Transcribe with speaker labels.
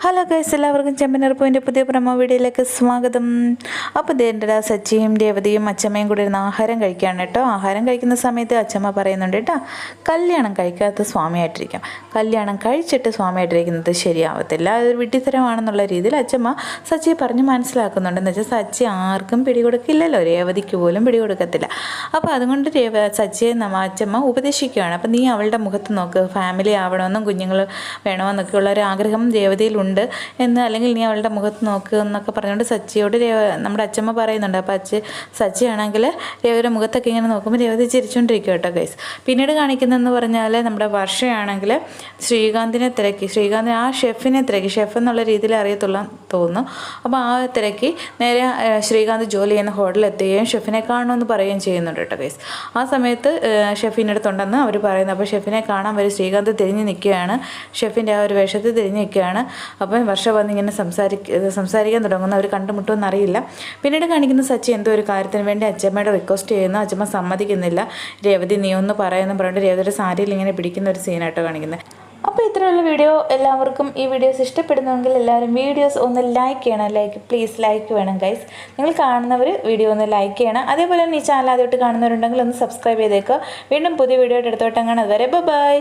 Speaker 1: Hello guys, എല്ലാവർക്കും ചെമ്പനർ പോയിൻ്റെ പുതിയ promo വീഡിയോയിലേക്ക് സ്വാഗതം. അപ്പോൾ ദേണ്ടടാ സച്ചിയും രേവതിയും അച്ചമ്മയും കൂടി ഇരുന്ന് ആഹാരം കഴിക്കുകയാണ് കേട്ടോ. ആഹാരം കഴിക്കുന്ന സമയത്ത് അച്ചമ്മ പറയുന്നുണ്ട് കേട്ടോ, കല്യാണം കഴിക്കാത്ത സ്വാമിയായിട്ടിരിക്കാം, കല്യാണം കഴിച്ചിട്ട് സ്വാമിയായിട്ടിരിക്കുന്നത് ശരിയാവത്തില്ല, അതൊരു വിഡ്ഢിത്തരമാണെന്നുള്ള രീതിയിൽ അച്ചമ്മ സച്ചിയെ പറഞ്ഞ് മനസ്സിലാക്കുന്നുണ്ട്. എന്ന് വെച്ചാൽ സച്ചി ആർക്കും പിടികൊടുക്കില്ലല്ലോ, രേവതിക്ക് പോലും പിടികൊടുക്കത്തില്ല. അപ്പോൾ അതുകൊണ്ട് സച്ചിയെ അച്ചമ്മ ഉപദേശിക്കുകയാണ്. അപ്പോൾ നീ അവളുടെ മുഖത്ത് നോക്ക്, ഫാമിലി ആവണമെന്നും കുഞ്ഞുങ്ങൾ വേണമെന്നൊക്കെയുള്ള ഒരു ആഗ്രഹം രേവതിയിലുണ്ട് എന്ന്, അല്ലെങ്കിൽ നീ അവളുടെ മുഖത്ത് നോക്കുക എന്നൊക്കെ പറഞ്ഞുകൊണ്ട് സച്ചിയോട് നമ്മുടെ അച്ചമ്മ പറയുന്നുണ്ട്. അപ്പോൾ സച്ചിയാണെങ്കിൽ രേവതിയുടെ മുഖത്തൊക്കെ ഇങ്ങനെ നോക്കുമ്പോൾ രേവതി ചിരിച്ചുകൊണ്ടിരിക്കും കേട്ടോ ഗൈസ്. പിന്നീട് കാണിക്കുന്നതെന്ന് പറഞ്ഞാൽ നമ്മുടെ വർഷയാണെങ്കിൽ ശ്രീകാന്തിനെ തിരക്കി, ശ്രീകാന്തിനെ ആ ഷെഫിനെ തിരക്കി, ഷെഫ് എന്നുള്ള രീതിയിൽ അറിയത്തുള്ള തോന്നുന്നു. അപ്പോൾ ആ തിരക്കി നേരെ ശ്രീകാന്ത് ജോലി ചെയ്യുന്ന ഹോട്ടലിൽ എത്തുകയും ഷെഫിനെ കാണണമെന്ന് പറയുകയും ചെയ്യുന്നുണ്ട് കേട്ടോ ഗൈസ്. ആ സമയത്ത് ഷെഫിൻ്റെ അടുത്തുണ്ടെന്ന് അവർ പറയുന്നു. അപ്പോൾ ഷെഫിനെ കാണാൻ വരും, ശ്രീകാന്ത് തിരിഞ്ഞ് നിൽക്കുകയാണ്, ഷെഫിൻ്റെ ആ ഒരു വേഷത്തിൽ തിരിഞ്ഞ് നിൽക്കുകയാണ്. അപ്പം വർഷ വന്ന് ഇങ്ങനെ സംസാരിക്കാൻ തുടങ്ങുന്നു, അവർ കണ്ടുമുട്ടുമെന്ന് അറിയില്ല. പിന്നീട് കാണിക്കുന്ന സച്ചി എന്തോ ഒരു കാര്യത്തിന് വേണ്ടി അച്ചമ്മയുടെ റിക്വസ്റ്റ് ചെയ്യുന്നു, അച്ചമ്മ സമ്മതിക്കുന്നില്ല. രേവതി നീ ഒന്ന് പറയുമെന്ന് പറഞ്ഞിട്ട് രേവതിയുടെ സാരിയിൽ ഇങ്ങനെ പിടിക്കുന്ന ഒരു സീനായിട്ടോ കാണിക്കുന്നത്. അപ്പോൾ ഇത്രയുള്ള വീഡിയോ. എല്ലാവർക്കും ഈ വീഡിയോസ് ഇഷ്ടപ്പെടുന്നുവെങ്കിൽ എല്ലാവരും വീഡിയോസ് ഒന്ന് ലൈക്ക് ചെയ്യണം, പ്ലീസ് ലൈക്ക് വേണം ഗൈസ്. നിങ്ങൾ കാണുന്നവർ വീഡിയോ ഒന്ന് ലൈക്ക് ചെയ്യണം. അതേപോലെ തന്നെ ഈ ചാനൽ ആദ്യമായിട്ട് കാണുന്നവരുണ്ടെങ്കിൽ ഒന്ന് സബ്സ്ക്രൈബ് ചെയ്തേക്കുക. വീണ്ടും പുതിയ വീഡിയോ ആയിട്ട് എടുത്തോട്ടെങ്ങാണ്. അതുവരെ ബൈ.